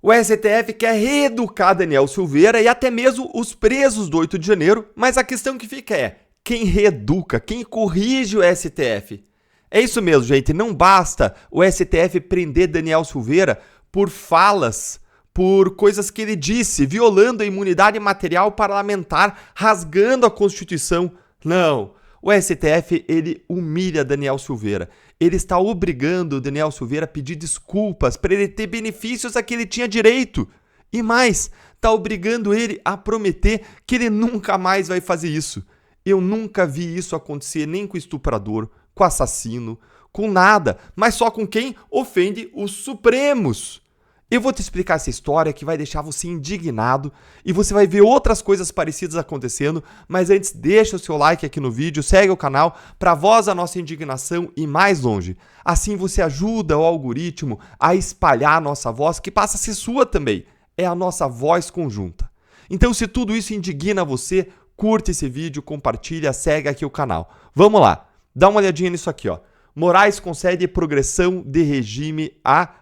O STF quer reeducar Daniel Silveira e até mesmo os presos do 8 de janeiro, mas a questão que fica é, quem reeduca, quem corrige o STF? É isso mesmo, gente, não basta o STF prender Daniel Silveira por falas, por coisas que ele disse, violando a imunidade material parlamentar, rasgando a Constituição. Não, o STF, ele humilha Daniel Silveira. Ele está obrigando Daniel Silveira a pedir desculpas para ele ter benefícios a que ele tinha direito. E mais, está obrigando ele a prometer que ele nunca mais vai fazer isso. Eu nunca vi isso acontecer nem com estuprador, com assassino, com nada, mas só com quem ofende os Supremos. Eu vou te explicar essa história que vai deixar você indignado e você vai ver outras coisas parecidas acontecendo, mas antes deixa o seu like aqui no vídeo, segue o canal para voz a nossa indignação ir mais longe. Assim você ajuda o algoritmo a espalhar a nossa voz, que passa a ser sua também, é a nossa voz conjunta. Então se tudo isso indigna você, curte esse vídeo, compartilha, segue aqui o canal. Vamos lá, dá uma olhadinha nisso aqui, ó. Moraes concede progressão de regime a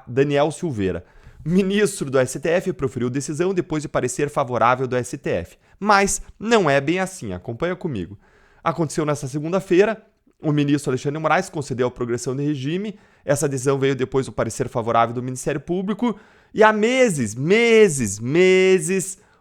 Daniel Silveira. Ministro do STF proferiu decisão depois de parecer favorável do STF. Mas não é bem assim, acompanha comigo. Aconteceu nesta segunda-feira, o ministro Alexandre de Moraes concedeu a progressão de regime, essa decisão veio depois do parecer favorável do Ministério Público, e há meses,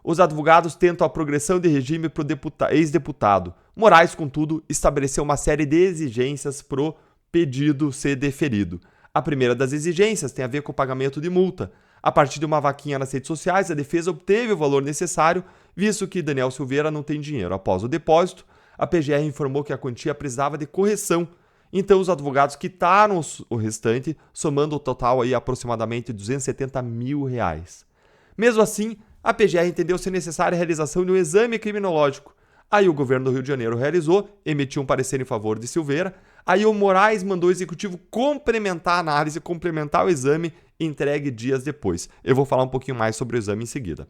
os advogados tentam a progressão de regime para o ex-deputado. Moraes, contudo, estabeleceu uma série de exigências para o pedido ser deferido. A primeira das exigências tem a ver com o pagamento de multa. A partir de uma vaquinha nas redes sociais, a defesa obteve o valor necessário, visto que Daniel Silveira não tem dinheiro. Após o depósito, a PGR informou que a quantia precisava de correção. Então, os advogados quitaram o restante, somando o total aí aproximadamente R$270 mil. Mesmo assim, a PGR entendeu ser necessária a realização de um exame criminológico. Aí o governo do Rio de Janeiro realizou, emitiu um parecer em favor de Silveira. Aí o Moraes mandou o executivo complementar a análise, complementar o exame e entregue dias depois. Eu vou falar um pouquinho mais sobre o exame em seguida.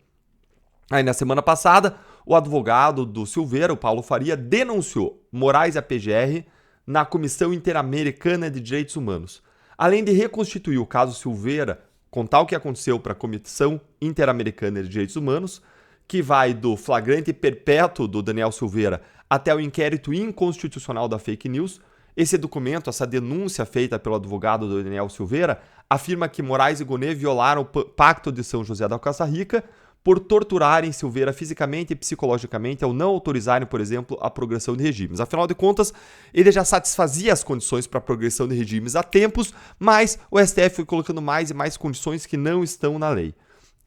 Aí na semana passada, o advogado do Silveira, o Paulo Faria, denunciou Moraes e a PGR na Comissão Interamericana de Direitos Humanos. Além de reconstituir o caso Silveira, contar o que aconteceu para a Comissão Interamericana de Direitos Humanos, que vai do flagrante perpétuo do Daniel Silveira até o inquérito inconstitucional da fake news. Esse documento, essa denúncia feita pelo advogado do Daniel Silveira, afirma que Moraes e Gonê violaram o Pacto de São José da Costa Rica por torturarem Silveira fisicamente e psicologicamente ao não autorizarem, por exemplo, a progressão de regimes. Afinal de contas, ele já satisfazia as condições para a progressão de regimes há tempos, mas o STF foi colocando mais e mais condições que não estão na lei.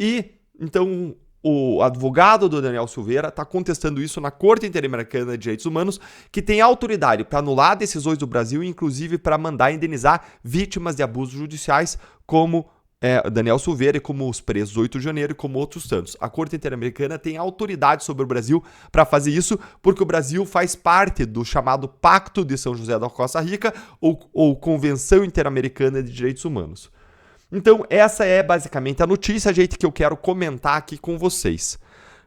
E, então, o advogado do Daniel Silveira está contestando isso na Corte Interamericana de Direitos Humanos, que tem autoridade para anular decisões do Brasil e, inclusive, para mandar indenizar vítimas de abusos judiciais, como Daniel Silveira e como os presos do 8 de janeiro e como outros tantos. A Corte Interamericana tem autoridade sobre o Brasil para fazer isso, porque o Brasil faz parte do chamado Pacto de São José da Costa Rica ou Convenção Interamericana de Direitos Humanos. Então, essa é basicamente a notícia, gente, que eu quero comentar aqui com vocês.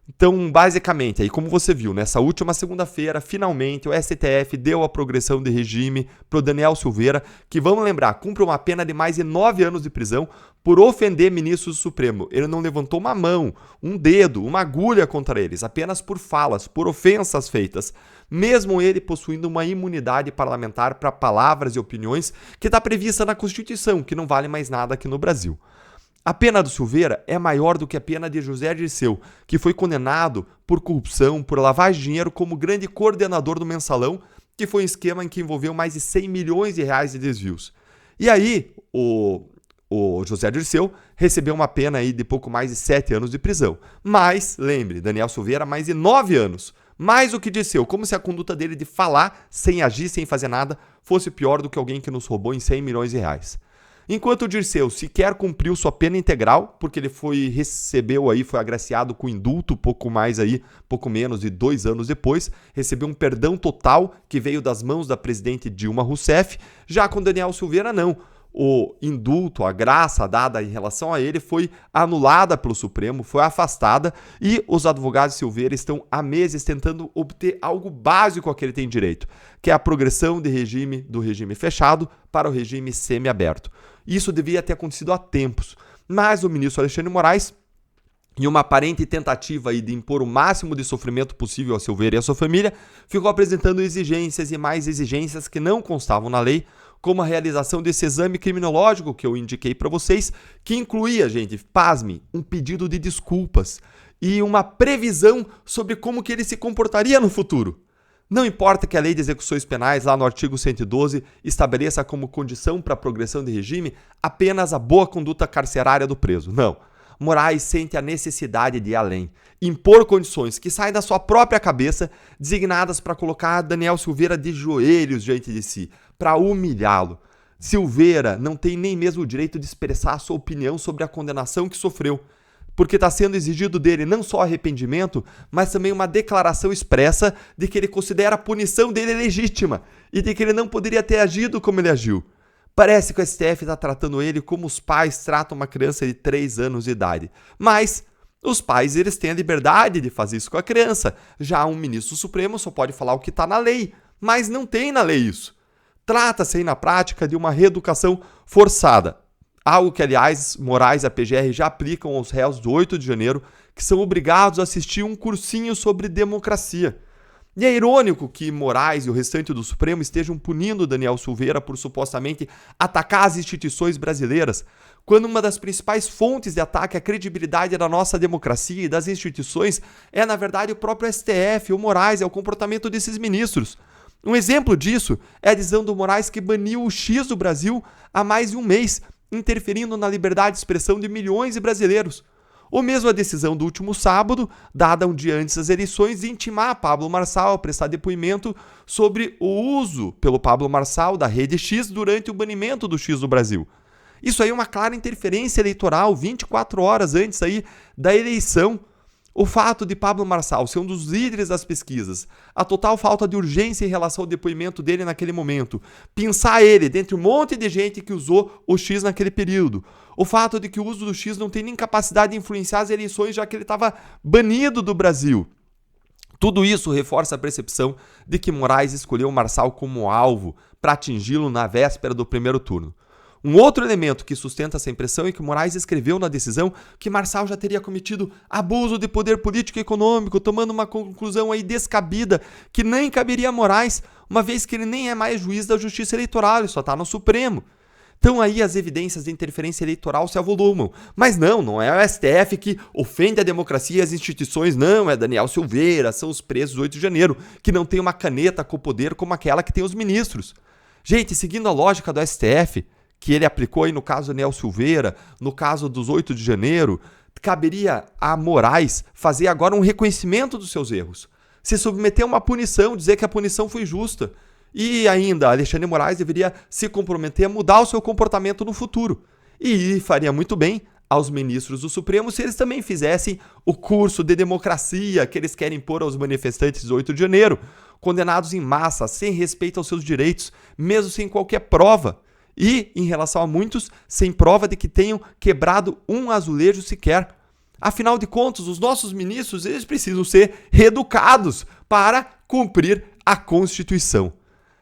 Então, basicamente, aí como você viu, nessa última segunda-feira, finalmente o STF deu a progressão de regime para o Daniel Silveira, que, vamos lembrar, cumpre uma pena de mais de 9 anos de prisão por ofender ministros do Supremo. Ele não levantou uma mão, um dedo, uma agulha contra eles, apenas por falas, por ofensas feitas. Mesmo ele possuindo uma imunidade parlamentar para palavras e opiniões que está prevista na Constituição, que não vale mais nada aqui no Brasil. A pena do Silveira é maior do que a pena de José Dirceu, que foi condenado por corrupção, por lavagem de dinheiro como grande coordenador do Mensalão, que foi um esquema em que envolveu mais de 100 milhões de reais de desvios. E aí, o José Dirceu recebeu uma pena aí de pouco mais de 7 anos de prisão. Mas, lembre, Daniel Silveira, mais de 9 anos. Mais o que Dirceu, como se a conduta dele de falar, sem agir, sem fazer nada, fosse pior do que alguém que nos roubou em 100 milhões de reais. Enquanto o Dirceu sequer cumpriu sua pena integral, porque ele foi agraciado com indulto pouco menos de 2 anos depois, recebeu um perdão total que veio das mãos da presidente Dilma Rousseff. Já com Daniel Silveira, não. O indulto, a graça dada em relação a ele foi anulada pelo Supremo, foi afastada, e os advogados de Silveira estão há meses tentando obter algo básico a que ele tem direito, que é a progressão de regime do regime fechado para o regime semiaberto. Isso devia ter acontecido há tempos. Mas o ministro Alexandre de Moraes, em uma aparente tentativa aí de impor o máximo de sofrimento possível a Silveira e a sua família, ficou apresentando exigências e mais exigências que não constavam na lei, como a realização desse exame criminológico que eu indiquei para vocês, que incluía, gente, pasme, um pedido de desculpas e uma previsão sobre como que ele se comportaria no futuro. Não importa que a Lei de Execuções Penais, lá no artigo 112, estabeleça como condição para a progressão de regime apenas a boa conduta carcerária do preso. Não. Moraes sente a necessidade de ir além, impor condições que saem da sua própria cabeça, designadas para colocar Daniel Silveira de joelhos diante de si, para humilhá-lo. Silveira não tem nem mesmo o direito de expressar a sua opinião sobre a condenação que sofreu, porque está sendo exigido dele não só arrependimento, mas também uma declaração expressa de que ele considera a punição dele legítima e de que ele não poderia ter agido como ele agiu. Parece que o STF está tratando ele como os pais tratam uma criança de 3 anos de idade. Mas os pais eles têm a liberdade de fazer isso com a criança. Já um ministro supremo só pode falar o que está na lei, mas não tem na lei isso. Trata-se aí na prática de uma reeducação forçada. Algo que, aliás, Moraes e a PGR já aplicam aos réus do 8 de janeiro, que são obrigados a assistir um cursinho sobre democracia. E é irônico que Moraes e o restante do Supremo estejam punindo Daniel Silveira por supostamente atacar as instituições brasileiras, quando uma das principais fontes de ataque à credibilidade da nossa democracia e das instituições é, na verdade, o próprio STF, o Moraes, é o comportamento desses ministros. Um exemplo disso é a decisão do Moraes que baniu o X do Brasil há mais de um mês, interferindo na liberdade de expressão de milhões de brasileiros. Ou mesmo a decisão do último sábado, dada um dia antes das eleições, de intimar Pablo Marçal a prestar depoimento sobre o uso pelo Pablo Marçal da rede X durante o banimento do X do Brasil. Isso aí é uma clara interferência eleitoral 24 horas antes aí da eleição. O fato de Pablo Marçal ser um dos líderes das pesquisas, a total falta de urgência em relação ao depoimento dele naquele momento, pensar ele dentre um monte de gente que usou o X naquele período, o fato de que o uso do X não tem nem capacidade de influenciar as eleições, já que ele estava banido do Brasil. Tudo isso reforça a percepção de que Moraes escolheu Marçal como alvo para atingi-lo na véspera do primeiro turno. Um outro elemento que sustenta essa impressão é que Moraes escreveu na decisão que Marçal já teria cometido abuso de poder político e econômico, tomando uma conclusão aí descabida que nem caberia a Moraes, uma vez que ele nem é mais juiz da Justiça Eleitoral, ele só está no Supremo. Então aí as evidências de interferência eleitoral se avolumam. Mas não é o STF que ofende a democracia e as instituições, não, é Daniel Silveira, são os presos do 8 de janeiro, que não tem uma caneta com poder como aquela que tem os ministros. Gente, seguindo a lógica do STF, que ele aplicou aí no caso do Daniel Silveira, no caso dos 8 de janeiro, caberia a Moraes fazer agora um reconhecimento dos seus erros, se submeter a uma punição, dizer que a punição foi justa. E ainda, Alexandre de Moraes deveria se comprometer a mudar o seu comportamento no futuro. E faria muito bem aos ministros do Supremo se eles também fizessem o curso de democracia que eles querem impor aos manifestantes do 8 de janeiro, condenados em massa, sem respeito aos seus direitos, mesmo sem qualquer prova. E, em relação a muitos, sem prova de que tenham quebrado um azulejo sequer. Afinal de contas, os nossos ministros eles precisam ser reeducados para cumprir a Constituição.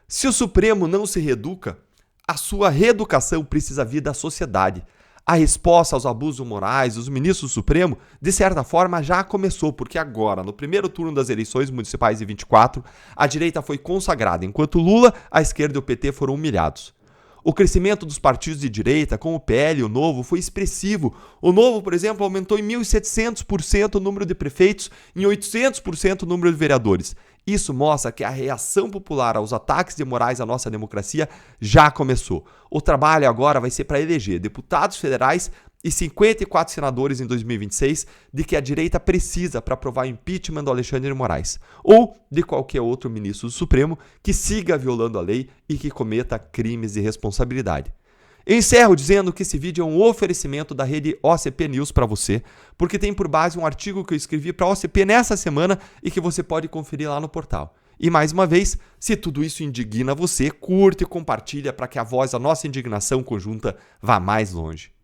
Se o Supremo não se reeduca, a sua reeducação precisa vir da sociedade. A resposta aos abusos morais dos ministros do Supremo, de certa forma, já começou, porque agora, no primeiro turno das eleições municipais de 24, a direita foi consagrada, enquanto Lula, a esquerda e o PT foram humilhados. O crescimento dos partidos de direita, como o PL e o Novo, foi expressivo. O Novo, por exemplo, aumentou em 1.700% o número de prefeitos, em 800% o número de vereadores. Isso mostra que a reação popular aos ataques de Moraes à nossa democracia já começou. O trabalho agora vai ser para eleger deputados federais e 54 senadores em 2026 de que a direita precisa para aprovar o impeachment do Alexandre de Moraes ou de qualquer outro ministro do Supremo que siga violando a lei e que cometa crimes de responsabilidade. Eu encerro dizendo que esse vídeo é um oferecimento da rede OCP News para você, porque tem por base um artigo que eu escrevi para a OCP nessa semana e que você pode conferir lá no portal. E mais uma vez, se tudo isso indigna você, curte e compartilha para que a voz da nossa indignação conjunta vá mais longe.